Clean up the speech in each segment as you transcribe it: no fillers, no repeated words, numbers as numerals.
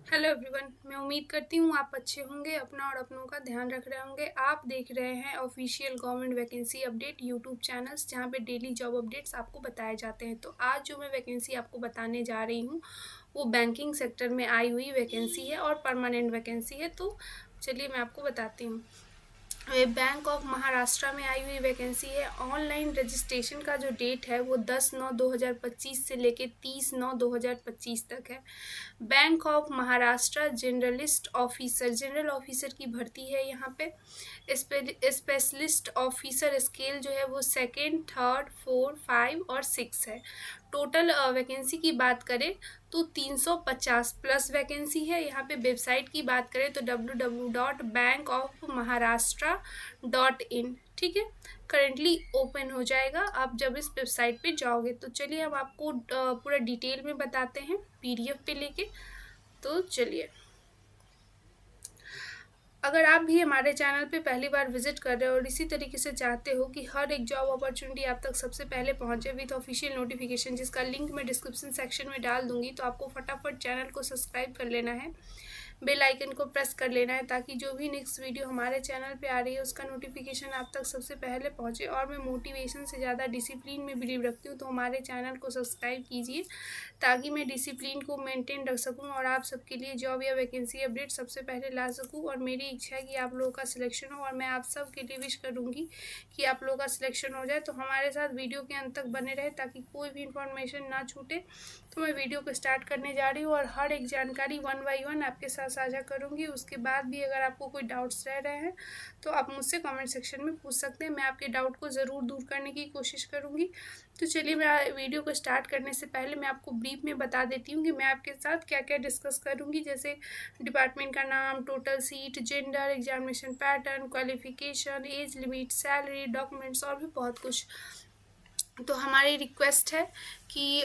Hello everyone, मैं उम्मीद करती हूँ आप अच्छे होंगे, अपना और अपनों का ध्यान रख रहे होंगे। आप देख रहे हैं official government vacancy update YouTube channels, जहाँ पे डेली जॉब अपडेट्स आपको बताए जाते हैं। तो आज जो मैं वैकेंसी आपको बताने जा रही हूँ वो बैंकिंग सेक्टर में आई हुई वैकेंसी है और परमानेंट वैकेंसी है। तो चलिए मैं आपको बताती हूँ। ये बैंक ऑफ महाराष्ट्र में आई हुई वैकेंसी है। ऑनलाइन रजिस्ट्रेशन का जो डेट है वो 10/9/2025 से लेके 30/9/2025 तक है। Bank of Maharashtra general officer की भर्ती है यहाँ पे। स्पेशलिस्ट ऑफिसर स्केल जो है वो सेकेंड, थर्ड, 4, 5 और 6 है। टोटल वैकेंसी की बात करें तो 350 प्लस वैकेंसी है। यहाँ पे वेबसाइट की बात करें तो www.bankofmaharashtra.in, ठीक है, करेंटली ओपन हो जाएगा आप जब इस वेबसाइट पे जाओगे। तो चलिए हम आपको पूरा डिटेल में बताते हैं पीडीएफ पे लेके। तो चलिए, अगर आप भी हमारे चैनल पे पहली बार विजिट कर रहे हो और इसी तरीके से चाहते हो कि हर एक जॉब अपॉर्चुनिटी आप तक सबसे पहले पहुंचे विथ ऑफिशियल नोटिफिकेशन, जिसका लिंक मैं डिस्क्रिप्शन सेक्शन में डाल दूंगी, तो आपको फटाफट चैनल को सब्सक्राइब कर लेना है, बेल आइकन को प्रेस कर लेना है, ताकि जो भी नेक्स्ट वीडियो हमारे चैनल पे आ रही है उसका नोटिफिकेशन आप तक सबसे पहले पहुंचे। और मैं मोटिवेशन से ज़्यादा डिसिप्लिन में बिलीव रखती हूँ, तो हमारे चैनल को सब्सक्राइब कीजिए ताकि मैं डिसिप्लिन को मेंटेन रख सकूं और आप सबके लिए जॉब या वैकेंसी अपडेट सबसे पहले ला सकूं। और मेरी इच्छा है कि आप लोगों का सिलेक्शन हो, और मैं आप सब के लिए विश करूंगी कि आप लोगों का सिलेक्शन हो जाए। तो हमारे साथ वीडियो के अंत तक बने रहे ताकि कोई भी इंफॉर्मेशन ना छूटे। तो मैं वीडियो को स्टार्ट करने जा रही हूँ और हर एक जानकारी 1 बाय 1 आपके साथ साझा करूँगी। उसके बाद भी अगर आपको कोई डाउट्स रह रहे हैं तो आप मुझसे कमेंट सेक्शन में पूछ सकते हैं, मैं आपके डाउट को ज़रूर दूर करने की कोशिश करूँगी। तो चलिए, मैं वीडियो को स्टार्ट करने से पहले मैं आपको ब्रीफ में बता देती हूँ कि मैं आपके साथ क्या क्या डिस्कस करूँगी। जैसे डिपार्टमेंट का नाम, total seat, gender, examination pattern, qualification, age limit, salary, documents और भी बहुत कुछ। तो हमारी रिक्वेस्ट है कि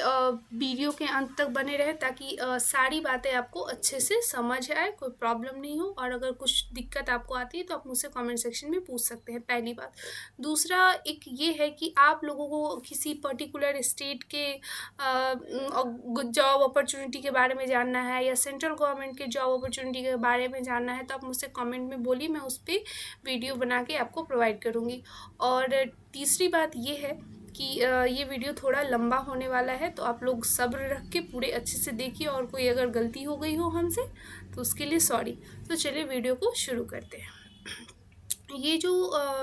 वीडियो के अंत तक बने रहे ताकि सारी बातें आपको अच्छे से समझ आए, कोई प्रॉब्लम नहीं हो। और अगर कुछ दिक्कत आपको आती है तो आप मुझसे कमेंट सेक्शन में पूछ सकते हैं, पहली बात। दूसरा एक ये है कि आप लोगों को किसी पर्टिकुलर स्टेट के जॉब अपॉर्चुनिटी के बारे में जानना है या सेंट्रल गवर्नमेंट के जॉब अपॉर्चुनिटी के बारे में जानना है तो आप मुझसे कमेंट में बोलिए, मैं उस पर वीडियो बना के आपको प्रोवाइड करूँगी। और तीसरी बात ये है कि ये वीडियो थोड़ा लंबा होने वाला है, तो आप लोग सब्र रख के पूरे अच्छे से देखिए, और कोई अगर गलती हो गई हो हमसे तो उसके लिए सॉरी। तो चलिए वीडियो को शुरू करते हैं। ये जो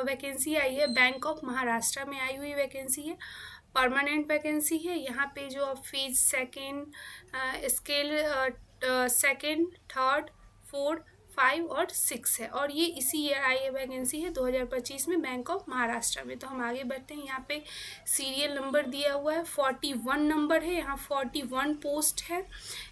वैकेंसी आई है बैंक ऑफ महाराष्ट्र में आई हुई वैकेंसी है, परमानेंट वैकेंसी है। यहाँ पे जो phase second, scale second, third, 4, 5 और 6 है, और ये इसी ईयर आई है वैकेंसी है 2025 में बैंक ऑफ महाराष्ट्र में। तो हम आगे बढ़ते हैं। यहाँ पे सीरियल नंबर दिया हुआ है, 41 नंबर है, यहाँ 41 पोस्ट है।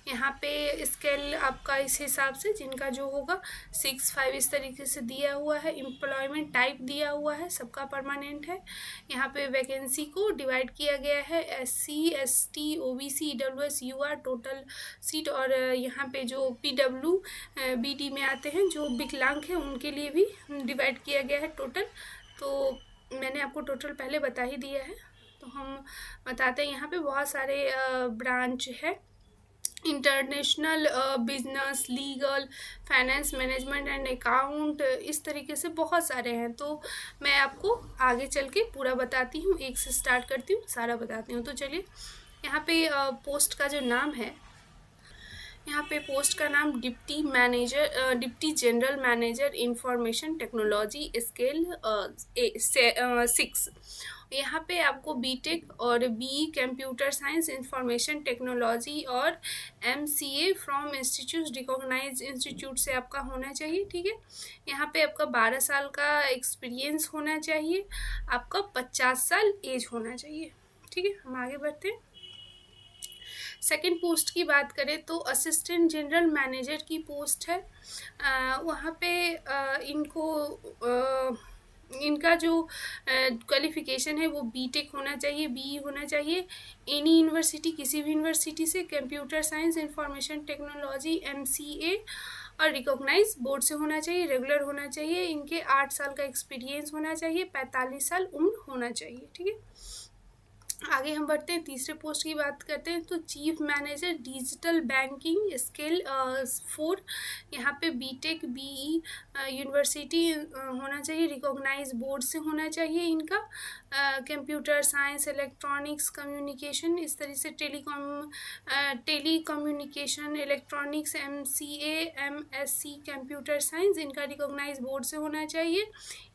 यहाँ पे स्केल आपका इस हिसाब से जिनका जो होगा 6, 5 इस तरीके से दिया हुआ है। एम्प्लॉयमेंट टाइप दिया हुआ है, सबका परमानेंट है। यहाँ पे वैकेंसी को डिवाइड किया गया है SC, ST, OBC, EWS, UR, total seat. और यहाँ पे जो PW BD में आते हैं, जो विकलांग हैं, उनके लिए भी डिवाइड किया गया है टोटल। तो मैंने आपको टोटल पहले बता ही दिया है, तो हम बताते हैं। यहाँ पे बहुत सारे ब्रांच है, international business, legal, finance, management and account, इस तरीके से बहुत सारे हैं। तो मैं आपको आगे चल के पूरा बताती हूँ, एक से स्टार्ट करती हूँ, सारा बताती हूँ। तो चलिए, यहाँ पे पोस्ट का जो नाम है, यहाँ पे पोस्ट का नाम deputy general manager information technology scale 6। यहाँ पे आपको बीटेक और BE computer science information technology और MCA from institute recognise institute से आपका होना चाहिए, ठीक है। यहाँ पे आपका 12 साल का एक्सपीरियंस होना चाहिए, आपका 50 साल एज होना चाहिए, ठीक है। हम आगे बढ़ते हैं। सेकेंड पोस्ट की बात करें तो असिस्टेंट जनरल मैनेजर की पोस्ट है। वहाँ पे इनका जो क्वालिफिकेशन है वो बीटेक होना चाहिए, BE होना चाहिए, एनी यूनिवर्सिटी, किसी भी यूनिवर्सिटी से, computer science, information technology, MCA और रिकॉग्नाइज बोर्ड से होना चाहिए, रेगुलर होना चाहिए। इनके 8 साल का एक्सपीरियंस होना चाहिए, 45 साल उम्र होना चाहिए, ठीक है। आगे हम बढ़ते हैं, तीसरे पोस्ट की बात करते हैं। तो chief manager digital banking skill 4, यहाँ पे बीटेक बीई यूनिवर्सिटी होना चाहिए, रिकॉग्नाइज बोर्ड से होना चाहिए इनका। कंप्यूटर साइंस, इलेक्ट्रॉनिक्स, कम्युनिकेशन, इस तरह से telecommunication, electronics, MCA, MSc computer science, इनका रिकॉग्नाइज बोर्ड से होना चाहिए।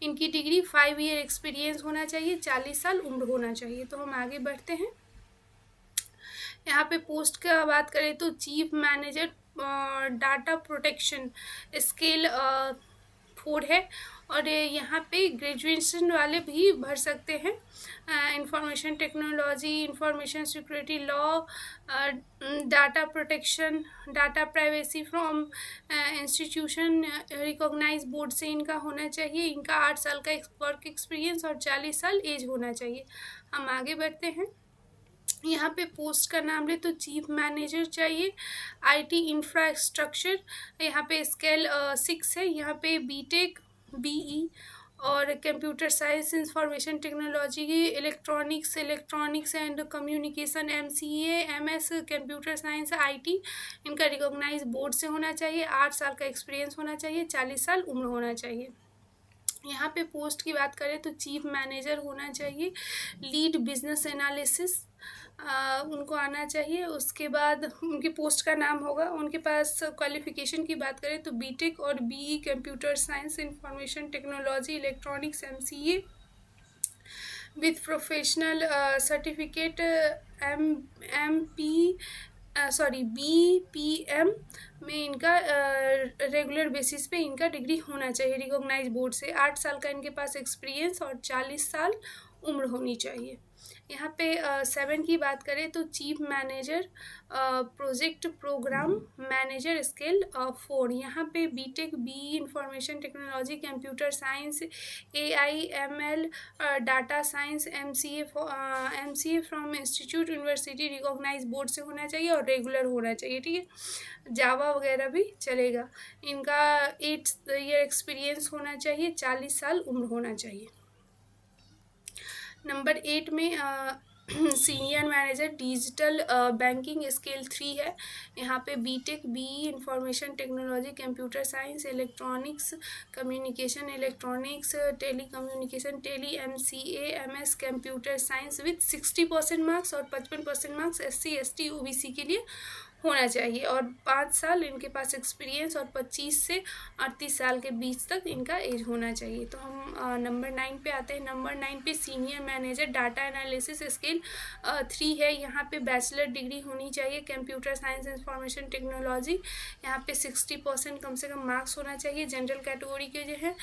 इनकी डिग्री 5 ईयर एक्सपीरियंस होना चाहिए, 40 साल उम्र होना चाहिए। तो हम आगे बढ़ते हैं। यहाँ पे पोस्ट का बात करें तो chief manager data protection scale 4 है, और यहाँ पे ग्रेजुएशन वाले भी भर सकते हैं। Information technology, information security law, data protection, data privacy from institution recognise board से इनका होना चाहिए। इनका 8 साल का वर्क एक्सपीरियंस और 40 साल एज होना चाहिए। हम आगे बढ़ते हैं। यहाँ पे पोस्ट का नाम ले तो चीफ मैनेजर चाहिए, IT इंफ्रास्ट्रक्चर, यहाँ पे स्केल 6 है। यहाँ पे बीटेक BE और computer science, information technology, electronics and communication, MCA MS computer science IT, इनका रिकॉग्नाइज बोर्ड से होना चाहिए। 8 साल का एक्सपीरियंस होना चाहिए, 40 साल उम्र होना चाहिए। यहाँ पे पोस्ट की बात करें तो चीफ मैनेजर होना चाहिए, लीड बिजनेस एनालिसिस उनको आना चाहिए। उसके बाद उनके पोस्ट का नाम होगा। उनके पास क्वालिफ़िकेशन की बात करें तो बीटेक और BE computer science, information technology, electronics, MCA with professional certificate BPM में इनका रेगुलर बेसिस पे इनका डिग्री होना चाहिए रिकॉग्नाइज बोर्ड से। 8 साल का इनके पास एक्सपीरियंस और 40 साल उम्र होनी चाहिए। यहाँ पे 7 की बात करें तो chief manager project programme manager scale 4, यहाँ पे B Tech BE information technology, computer science, AI/ML, data science, MCA from institute university recognise board से होना चाहिए और रेगुलर होना चाहिए। ठीक है, जावा वगैरह भी चलेगा। इनका 8 ईयर एक्सपीरियंस होना चाहिए, 40 साल उम्र होना चाहिए। नंबर 8 में senior manager digital banking scale 3 है। यहाँ पे B Tech BE information technology, computer science, electronics, communication, electronics, telecommunication, tele MCA MS computer science with 60% marks और 55% मार्क्स SC ST OBC के लिए होना चाहिए, और 5 साल इनके पास एक्सपीरियंस और 25 से 38 साल के बीच तक इनका एज होना चाहिए। तो हम नंबर 9 पे आते हैं। नंबर 9 पे senior manager data analysis skill 3 है। यहाँ पे बैचलर डिग्री होनी चाहिए, कंप्यूटर साइंस, इंफॉर्मेशन टेक्नोलॉजी। यहाँ पे 60% कम से कम मार्क्स होना चाहिए। जनरल कैटेगरी के जो है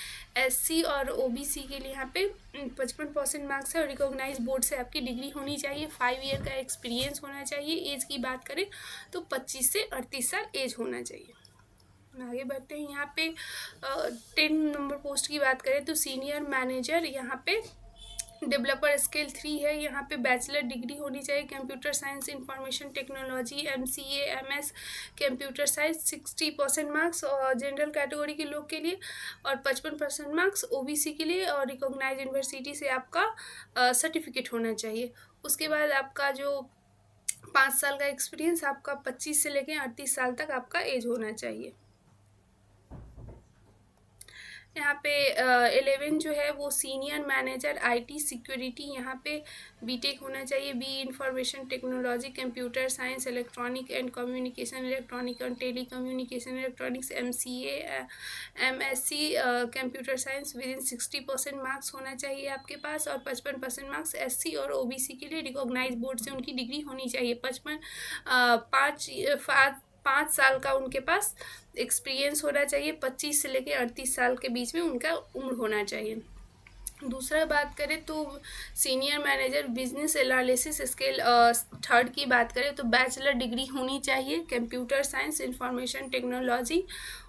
SC और OBC के लिए यहाँ पे 55% मार्क्स है, और रिकॉग्नाइज बोर्ड से आपकी डिग्री होनी चाहिए। 5 ईयर का एक्सपीरियंस होना चाहिए। एज की बात करें तो 25 से 38 साल एज होना चाहिए। आगे बढ़ते हैं। यहाँ पे 10 नंबर पोस्ट की बात करें तो सीनियर मैनेजर यहाँ पे डेवलपर स्केल 3 है। यहाँ पे बैचलर डिग्री होनी चाहिए, computer science, information technology, MCA MS computer science, 60% marks और जनरल कैटेगरी के लोग के लिए, और 55% मार्क्स OBC के लिए, और रिकॉग्नाइज यूनिवर्सिटी से आपका सर्टिफिकेट होना चाहिए। उसके बाद आपका जो 5 साल का एक्सपीरियंस, आपका 25 से लेकर 38 साल तक आपका एज होना चाहिए। यहाँ पे 11 जो है वो सीनियर मैनेजर IT सिक्योरिटी, यहाँ पे बीटेक होना चाहिए, BE information technology, computer science, electronic and communication, electronic and telecommunication, electronics, MCA MSc computer science with in 60% marks होना चाहिए आपके पास, और 55% मार्क्स SC और OBC के लिए रिकॉग्नाइज बोर्ड से उनकी डिग्री होनी चाहिए। 5 साल का उनके पास एक्सपीरियंस होना चाहिए। 25 से लेकर 38 साल के बीच में उनका उम्र होना चाहिए। दूसरा बात करें तो senior manager business analysis scale 3 की बात करें तो बैचलर डिग्री होनी चाहिए, कंप्यूटर साइंस, इंफॉर्मेशन टेक्नोलॉजी।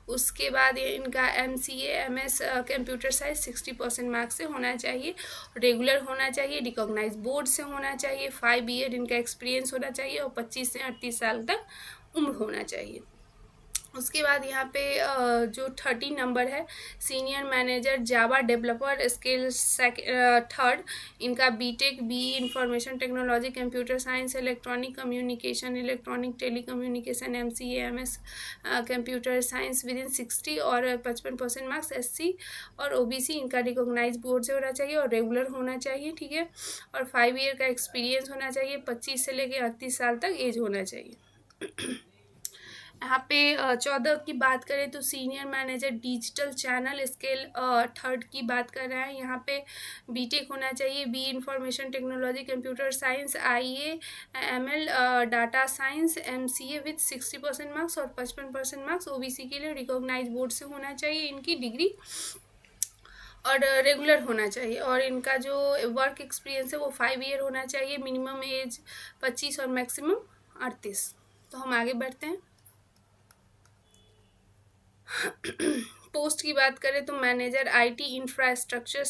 उसके बाद इनका MCA MS computer science 60% marks से होना चाहिए, रेगुलर होना चाहिए, रिकॉग्नाइज बोर्ड से होना चाहिए। 5 ईयर इनका एक्सपीरियंस होना चाहिए और 25 से 38 साल तक उम्र होना चाहिए। उसके बाद यहाँ पे जो 13 नंबर है, senior manager Java developer skill third, इनका B Tech B information technology computer science electronic communication electronic tele communication MCA MS computer science with in 60 और 55% मार्क्स SC और OBC, इनका रिकॉग्नाइज बोर्ड से होना चाहिए और रेगुलर होना चाहिए, ठीक है। और 5 ईयर का एक्सपीरियंस होना चाहिए, 25 से लेकर 38 साल तक एज होना चाहिए। यहाँ पे 14 की बात करें तो senior manager digital channel scale third की बात कर रहे हैं। यहाँ पे बीटेक होना चाहिए, B information technology computer science IA ML data science MCA with 60% marks और 55% मार्क्स। OBC के लिए रिकॉग्नाइज बोर्ड से होना चाहिए इनकी डिग्री और रेगुलर होना चाहिए। और इनका जो वर्क एक्सपीरियंस है वो 5 ईयर होना चाहिए, मिनिमम एज 25 और मैक्सिमम 38। तो हम आगे बढ़ते हैं। पोस्ट की बात करें तो manager IT infrastructure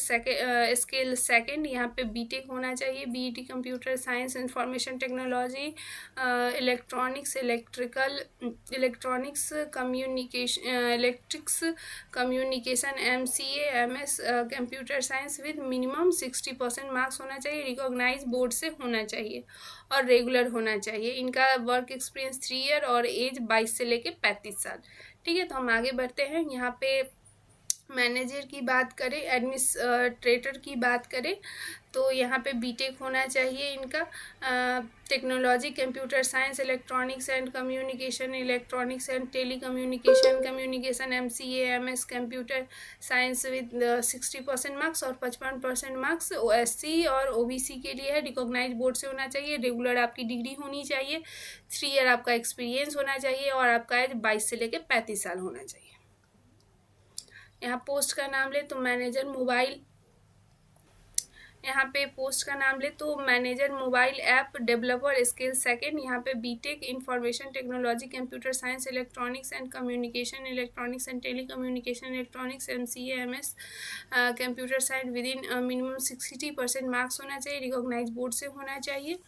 skill second, यहाँ पे बीटेक होना चाहिए, BET computer science information technology electronics communication MCA MS computer science with minimum 60% marks होना चाहिए, रिकॉग्नाइज बोर्ड से होना चाहिए और रेगुलर होना चाहिए। इनका वर्क एक्सपीरियंस 3 ईयर और एज 22 से लेके 35 साल, ठीक है। तो हम आगे बढ़ते हैं। यहाँ पे मैनेजर की बात करें, एडमिनिस्ट्रेटर की बात करें तो यहाँ पे बीटेक होना चाहिए इनका, technology computer science electronics and communication electronics and tele communication MCA MS computer science with 60% marks और 55% मार्क्स। SC और OBC के लिए है, रिकॉग्नाइज बोर्ड से होना चाहिए, रेगुलर आपकी डिग्री होनी चाहिए, 3 ईयर आपका एक्सपीरियंस होना चाहिए और आपका एज 22 से लेकर 35 साल होना चाहिए। यहाँ पोस्ट का नाम ले तो मैनेजर मोबाइल, यहाँ पे पोस्ट का नाम ले तो manager mobile app developer skill second, यहाँ पे B Tech information technology computer science electronics and communication electronics and telecommunication electronics MCA MS computer science with in minimum 60% marks होना चाहिए, रिकॉग्नाइज बोर्ड से होना चाहिए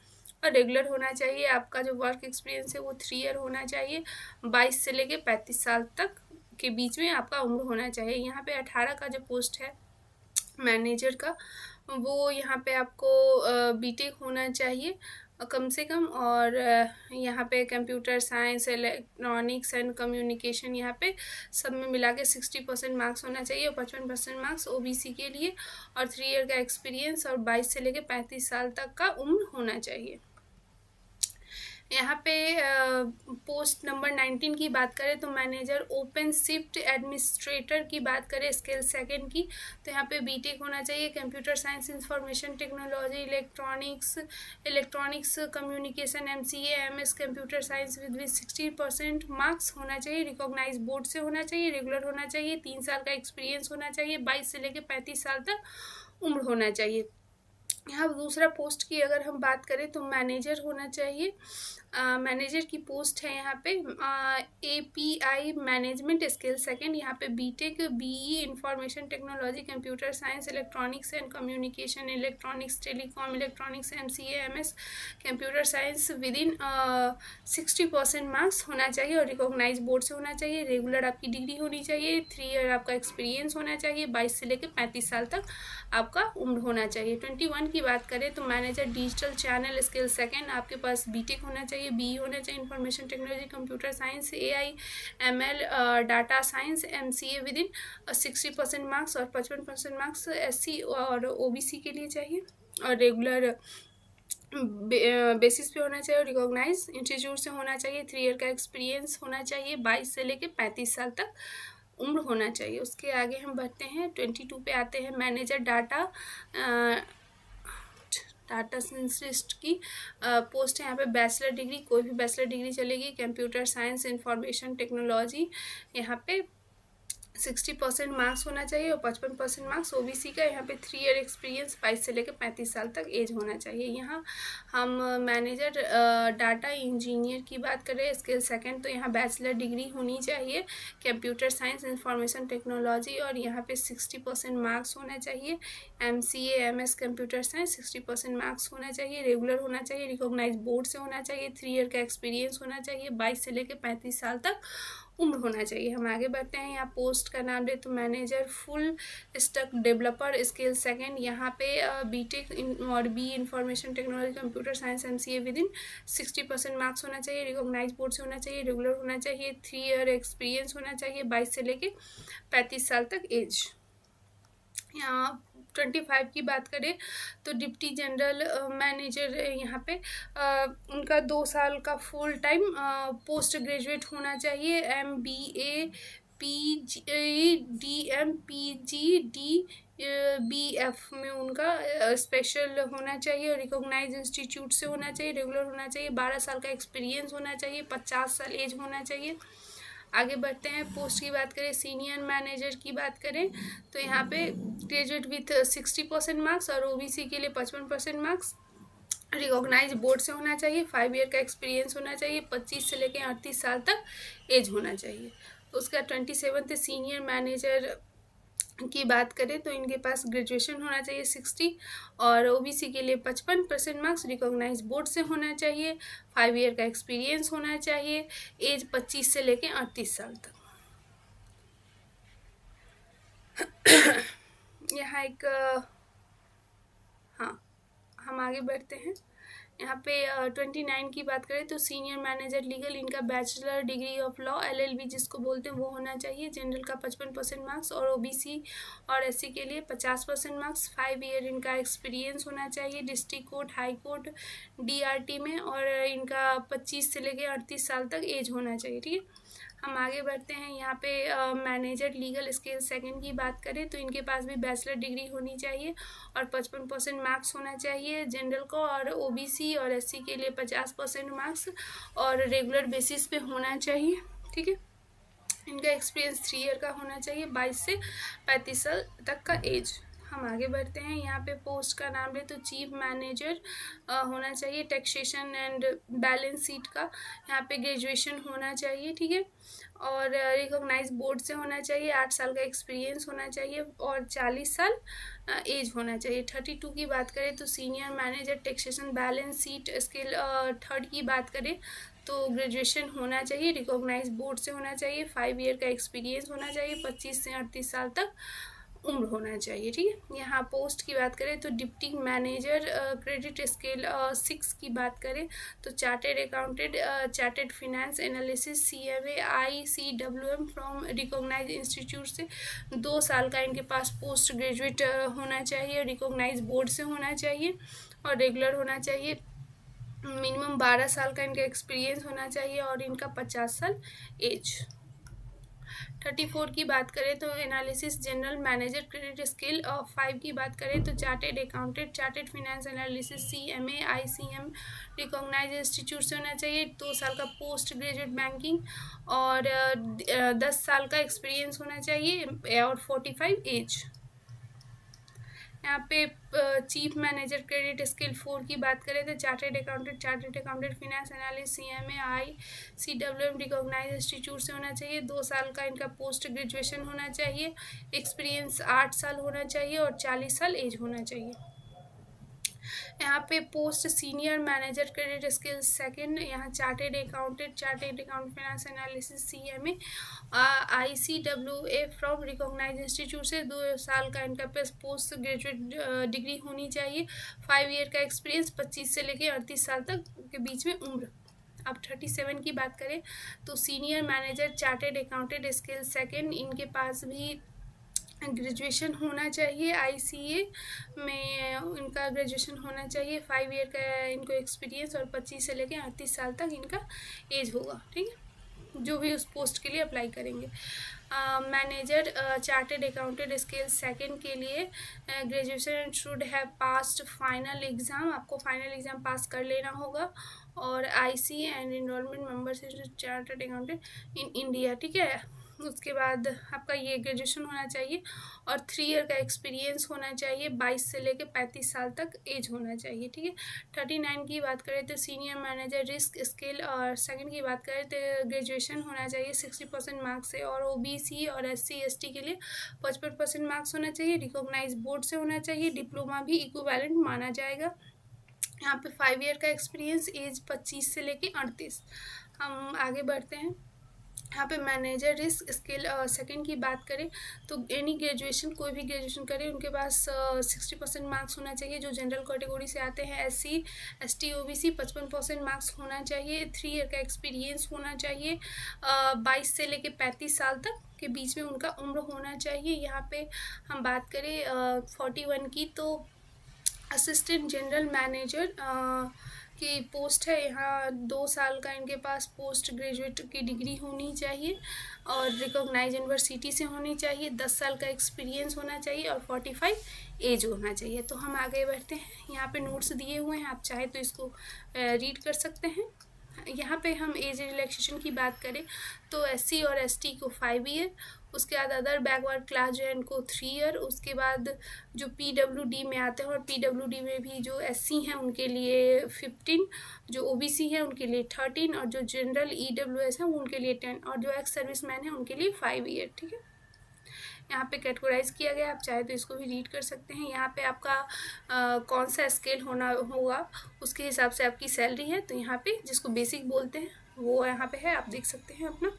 और रेगुलर होना चाहिए। आपका जो वर्क एक्सपीरियंस है वो 3 ईयर होना चाहिए, 22 से लेके 35 साल तक के बीच में आपका उम्र होना चाहिए। यहाँ पे 18 का जो पोस्ट है मैनेजर का, वो यहाँ पे आपको बीटेक होना चाहिए कम से कम, और यहाँ पे computer science electronics and communication यहाँ पे सब में मिला के 60% मार्क्स होना चाहिए और 55% मार्क्स OBC के लिए और 3 ईयर का एक्सपीरियंस और 22 से लेके 35 साल तक का उम्र होना चाहिए। यहाँ पे पोस्ट नंबर 19 की बात करें तो मैनेजर ओपन शिफ्ट एडमिनिस्ट्रेटर की बात करें स्किल सेकंड की, तो यहाँ पे बीटेक होना चाहिए, computer science information technology electronics communication MCA MS computer science with 60% marks होना चाहिए, रिकॉग्नाइज बोर्ड से होना चाहिए, रेगुलर होना चाहिए, 3 साल का एक्सपीरियंस होना चाहिए, 22 से लेकर 35 साल तक उम्र होना चाहिए। यहाँ दूसरा पोस्ट की अगर हम बात करें तो मैनेजर होना चाहिए, मैनेजर की पोस्ट है यहाँ पे API मैनेजमेंट स्किल सेकंड, यहाँ पे B Tech BE information technology computer science electronics and communication electronics telecom electronics MCA MS computer science with in 60% marks होना चाहिए और रिकॉग्नाइज बोर्ड से होना चाहिए, रेगुलर आपकी डिग्री होनी चाहिए, 3 ईयर आपका एक्सपीरियंस होना चाहिए, 22 से लेकर 35 साल तक आपका उम्र होना चाहिए। 21 की बात करें तो manager digital channel skill second, आपके पास बीटेक होना चाहिए, BE होना चाहिए information technology computer science AI ML data science MCA with in 60% marks और 55% मार्क्स SC और OBC के लिए चाहिए और रेगुलर बेसिस पे होना चाहिए और रिकॉग्नाइज इंस्टीट्यूट से होना चाहिए, 3 ईयर का एक्सपीरियंस होना चाहिए, 22 से लेके 35 साल तक उम्र होना चाहिए। उसके आगे हम बढ़ते हैं 22 पे आते हैं मैनेजर डाटा साइंटिस्ट की पोस्ट है। यहाँ पे बैचलर डिग्री, कोई भी बैचलर डिग्री चलेगी, कंप्यूटर साइंस इंफॉर्मेशन टेक्नोलॉजी, यहाँ पे 60% मार्क्स होना चाहिए और 55% मार्क्स OBC का, यहाँ पे 3 ईयर एक्सपीरियंस, 22 से लेकर 35 साल तक एज होना चाहिए। यहाँ हम मैनेजर डाटा इंजीनियर की बात करें स्किल सेकंड, तो यहाँ बैचलर डिग्री होनी चाहिए कंप्यूटर साइंस इंफॉर्मेशन टेक्नोलॉजी और यहाँ पे 60% मार्क्स होना चाहिए, MCA MS computer science 60% marks होना चाहिए, रेगुलर होना चाहिए, रिकॉग्नाइज बोर्ड से होना चाहिए, 3 ईयर का एक्सपीरियंस होना चाहिए, 22 से लेकर 35 साल तक उम्र होना चाहिए। हम आगे बढ़ते हैं। यहाँ पोस्ट का नाम दे तो manager full stack developer skill second. यहाँ पे बीटेक और B information technology computer science MCA with in 60% marks होना चाहिए, रिकॉग्नाइज बोर्ड से होना चाहिए, रेगुलर होना चाहिए, 3 ईयर एक्सपीरियंस होना चाहिए, 22 से लेके 35 साल तक एज। यहाँ 25 की बात करें तो डिप्टी जनरल मैनेजर यहाँ पे उनका 2 साल का फुल टाइम पोस्ट ग्रेजुएट होना चाहिए, MBA PGDM PGD BF में उनका स्पेशल होना चाहिए, रिकॉग्नाइज इंस्टीट्यूट से होना चाहिए, रेगुलर होना चाहिए, 12 साल का एक्सपीरियंस होना चाहिए, 50 साल एज होना चाहिए। आगे बढ़ते हैं। पोस्ट की बात करें, सीनियर मैनेजर की बात करें तो यहाँ पे ग्रेजुएट विथ 60% मार्क्स और OBC के लिए 55% मार्क्स, रिकॉग्नाइज बोर्ड से होना चाहिए, 5 ईयर का एक्सपीरियंस होना चाहिए, 25 से लेकर 38 साल तक एज होना चाहिए। उसका 27 सीनियर मैनेजर की बात करें तो इनके पास ग्रेजुएशन होना चाहिए 60 और OBC के लिए 55% मार्क्स, रिकॉग्नाइज बोर्ड से होना चाहिए, 5 ईयर का एक्सपीरियंस होना चाहिए, एज 25 से लेके 38 साल तक। यहाँ एक हाँ, हम आगे बढ़ते हैं। यहाँ पे 29 की बात करें तो सीनियर मैनेजर लीगल, इनका bachelor degree of law LLB जिसको बोलते हैं वो होना चाहिए, जनरल का 55% मार्क्स और OBC और SC के लिए 50% मार्क्स, 5 ईयर इनका एक्सपीरियंस होना चाहिए district court, high court, DRT में और इनका 25 से लेकर 38 साल तक एज होना चाहिए। ठीक है, हम आगे बढ़ते हैं। यहाँ पे मैनेजर लीगल स्किल सेकंड की बात करें तो इनके पास भी बैचलर डिग्री होनी चाहिए और 55% मार्क्स होना चाहिए जनरल को, और OBC और SC के लिए 50% मार्क्स और रेगुलर बेसिस पे होना चाहिए। ठीक है, इनका एक्सपीरियंस 3 ईयर का होना चाहिए, 22 से 35 साल तक का एज। हम आगे बढ़ते हैं। यहाँ पे पोस्ट का नाम ले तो चीफ मैनेजर होना चाहिए, टैक्सेशन एंड बैलेंस शीट का। यहाँ पे ग्रेजुएशन होना चाहिए। ठीक है, और रिकॉग्नाइज बोर्ड से होना चाहिए, 8 साल का एक्सपीरियंस होना चाहिए और 40 साल एज होना चाहिए। 32 की बात करें तो senior manager taxation balance sheet skill third की बात करें तो ग्रेजुएशन होना चाहिए, रिकॉग्नाइज बोर्ड से होना चाहिए, 5 ईयर का एक्सपीरियंस होना चाहिए, 25 से 38 साल तक उम्र होना चाहिए। ठीक है, यहाँ पोस्ट की बात करें तो डिप्टी मैनेजर क्रेडिट स्केल 6 की बात करें तो chartered accountant, chartered finance analysis CMA ICWM from recognise institute से 2 साल का इनके पास पोस्ट ग्रेजुएट होना चाहिए, रिकॉग्नाइज बोर्ड से होना चाहिए और रेगुलर होना चाहिए, मिनिमम 12 साल का इनका एक्सपीरियंस होना चाहिए और इनका 50 साल एज। 34 की बात करें तो analysis general manager credit skill 5 की बात करें तो chartered accountant, chartered finance analysis CMA ICM recognise institute से होना चाहिए, 2 साल का पोस्ट ग्रेजुएट बैंकिंग और 10 साल का एक्सपीरियंस होना चाहिए और 45 एज। यहाँ पे चीफ मैनेजर क्रेडिट स्किल 4 की बात करें तो chartered accountant finance analyst CMA ICWM recognise institute से होना चाहिए, 2 साल का इनका पोस्ट ग्रेजुएशन होना चाहिए, एक्सपीरियंस 8 साल होना चाहिए और 40 साल एज होना चाहिए। यहाँ पे post senior manager credit skill second, यहाँ chartered account finance analysis CMA ICWA from recognise institute से 2 साल का इनका पोस्ट ग्रेजुएट डिग्री होनी चाहिए, 5 ईयर का एक्सपीरियंस, 25 से लेकर 38 साल तक के बीच में उम्र। अब 37 की बात करें तो senior manager chartered accountant skill second, इनके पास भी ग्रेजुएशन होना चाहिए, ICA में इनका ग्रेजुएशन होना चाहिए, 5 ईयर का इनको एक्सपीरियंस और 25 से लेकर 38 साल तक इनका एज होगा। ठीक है, जो भी उस पोस्ट के लिए अप्लाई करेंगे। Manager chartered accountant skill second के लिए graduation should have passed final exam, आपको फाइनल एग्ज़ाम पास कर लेना होगा और IC एंड इनरोलमेंट मेंबर से चार्टेड अकाउंटेंट इन इंडिया। ठीक है, उसके बाद आपका ये ग्रेजुएशन होना चाहिए और 3 ईयर का एक्सपीरियंस होना चाहिए, 22 से लेकर 35 साल तक एज होना चाहिए। ठीक है, 39 की बात करें तो सीनियर मैनेजर रिस्क स्केल और सेकंड की बात करें तो ग्रेजुएशन होना चाहिए 60% मार्क्स से और OBC और SC ST के लिए 55% मार्क्स होना चाहिए, रिकॉग्नाइज बोर्ड से होना चाहिए, डिप्लोमा भी इक्विवेलेंट माना जाएगा। यहाँ पे 5 ईयर का एक्सपीरियंस, एज 25 से लेकर 38। हम आगे बढ़ते हैं। यहाँ पे मैनेजर रिस्क स्किल सेकंड की बात करें तो एनी ग्रेजुएशन, कोई भी ग्रेजुएशन करे उनके पास 60% मार्क्स होना चाहिए। जो जनरल कैटेगरी से आते हैं SC ST OBC 55% मार्क्स होना चाहिए। 3 ईयर का एक्सपीरियंस होना चाहिए। 22 से लेके 35 साल तक के बीच में उनका उम्र होना चाहिए। यहाँ पे हम बात करें 41 की तो असिस्टेंट जनरल मैनेजर की पोस्ट है। यहाँ 2 साल का इनके पास पोस्ट ग्रेजुएट की डिग्री होनी चाहिए और रिकॉग्नाइज यूनिवर्सिटी से होनी चाहिए। 10 साल का एक्सपीरियंस होना चाहिए और 45 एज होना चाहिए। तो हम आगे बढ़ते हैं। यहाँ पे नोट्स दिए हुए हैं, आप चाहे तो इसको रीड कर सकते हैं। यहाँ पे हम एज रिलैक्सेशन की बात करें तो SC और ST को 5 ईयर, उसके बाद अदर बैकवर्ड क्लास जो है इनको 3 ईयर, उसके बाद जो PWD में आते हैं और PWD में भी जो SC हैं उनके लिए 15, जो OBC है उनके लिए 13 और जो जनरल EWS है उनके लिए 10 और जो एक्स सर्विस मैन है उनके लिए 5 ईयर। ठीक है, यहाँ पे कैटेगराइज किया गया, आप चाहे तो इसको भी रीड कर सकते हैं। यहाँ पे आपका कौन सा स्केल होना होगा उसके हिसाब से आपकी सैलरी है। तो यहाँ पे जिसको बेसिक बोलते हैं वो यहाँ पे है, आप देख सकते हैं अपना।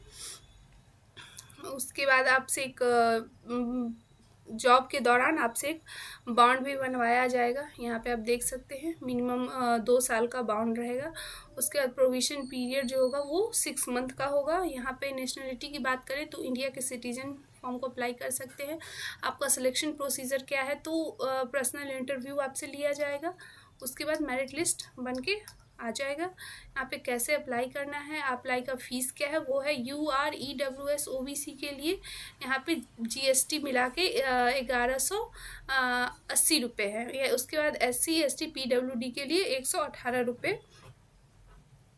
उसके बाद आपसे एक जॉब के दौरान आपसे एक बॉन्ड भी बनवाया जाएगा। यहाँ पे आप देख सकते हैं मिनिमम 2 साल का बॉन्ड रहेगा। उसके बाद प्रोविजन पीरियड जो होगा वो 6 मंथ का होगा। यहाँ पे नेशनलिटी की बात करें तो इंडिया के सिटीजन फॉर्म को अप्लाई कर सकते हैं। आपका सिलेक्शन प्रोसीजर क्या है तो पर्सनल इंटरव्यू आपसे लिया जाएगा, उसके बाद मेरिट लिस्ट बन के आ जाएगा। यहाँ पे कैसे अप्लाई करना है, अप्लाई का फ़ीस क्या है वो है UR EWS OBC के लिए यहाँ पे GST मिला के 1180 रुपये है। उसके बाद SC ST PWD के लिए 118 रुपये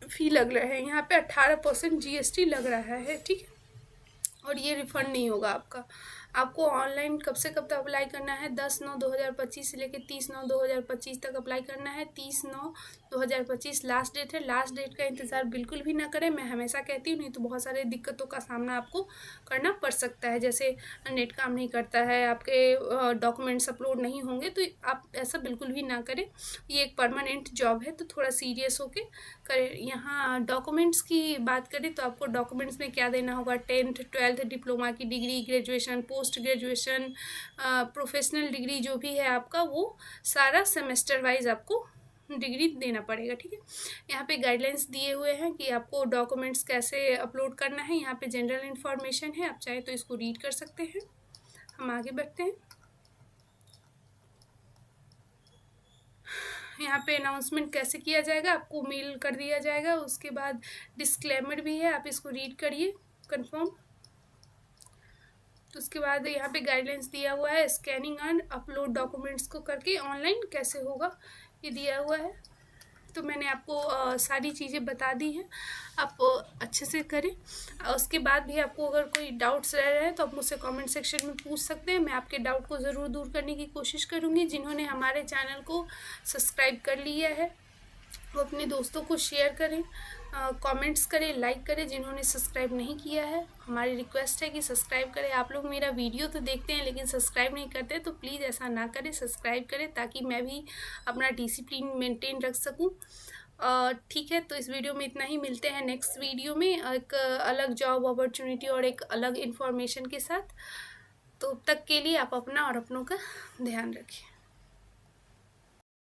फ़ी लग रहा है। यहाँ पे 18% GST लग रहा है। ठीक है, और ये रिफ़ंड नहीं होगा आपका। आपको ऑनलाइन कब से कब तक अप्लाई करना है, 10/9/2025 से लेकर 30/9/2025 तक अप्लाई करना है। 30/9/2025 लास्ट डेट है। लास्ट डेट का इंतज़ार बिल्कुल भी ना करें, मैं हमेशा कहती हूँ, नहीं तो बहुत सारे दिक्कतों का सामना आपको करना पड़ सकता है। जैसे नेट काम नहीं करता है, आपके डॉक्यूमेंट्स अपलोड नहीं होंगे, तो आप ऐसा बिल्कुल भी ना करें। ये एक परमानेंट जॉब है तो थोड़ा सीरियस होके करें। यहाँ डॉक्यूमेंट्स की बात करें तो आपको डॉक्यूमेंट्स में क्या देना होगा, 10th 12th डिप्लोमा की degree, graduation, post graduation, professional degree जो भी है आपका, वो सारा सेमेस्टर वाइज आपको डिग्री देना पड़ेगा। ठीक है, यहाँ पे गाइडलाइंस दिए हुए हैं कि आपको डॉक्यूमेंट्स कैसे अपलोड करना है। यहाँ पे जनरल इन्फॉर्मेशन है, आप चाहे तो इसको रीड कर सकते हैं। हम आगे बढ़ते हैं। यहाँ पे अनाउंसमेंट कैसे किया जाएगा, आपको मेल कर दिया जाएगा। उसके बाद डिस्क्लेमर भी है, आप इसको रीड करिए कंफर्म। तो उसके बाद यहाँ पे गाइडलाइंस दिया हुआ है, स्कैनिंग एंड अपलोड डॉक्यूमेंट्स को करके ऑनलाइन कैसे होगा ये दिया हुआ है। तो मैंने आपको सारी चीज़ें बता दी हैं, आप अच्छे से करें। उसके बाद भी आपको अगर कोई डाउट्स रह रहे हैं तो आप मुझसे कमेंट सेक्शन में पूछ सकते हैं, मैं आपके डाउट को ज़रूर दूर करने की कोशिश करूँगी। जिन्होंने हमारे चैनल को सब्सक्राइब कर लिया है वो अपने दोस्तों को शेयर करें, कमेंट्स करें, लाइक करें। जिन्होंने सब्सक्राइब नहीं किया है हमारी रिक्वेस्ट है कि सब्सक्राइब करें। आप लोग मेरा वीडियो तो देखते हैं लेकिन सब्सक्राइब नहीं करते, तो प्लीज़ ऐसा ना करें, सब्सक्राइब करें ताकि मैं भी अपना डिसिप्लिन मेंटेन रख सकूं। ठीक है, तो इस वीडियो में इतना ही। मिलते हैं नेक्स्ट वीडियो में एक अलग जॉब अपॉर्चुनिटी और एक अलग इन्फॉर्मेशन के साथ। तो तब तक के लिए आप अपना और अपनों का ध्यान रखें।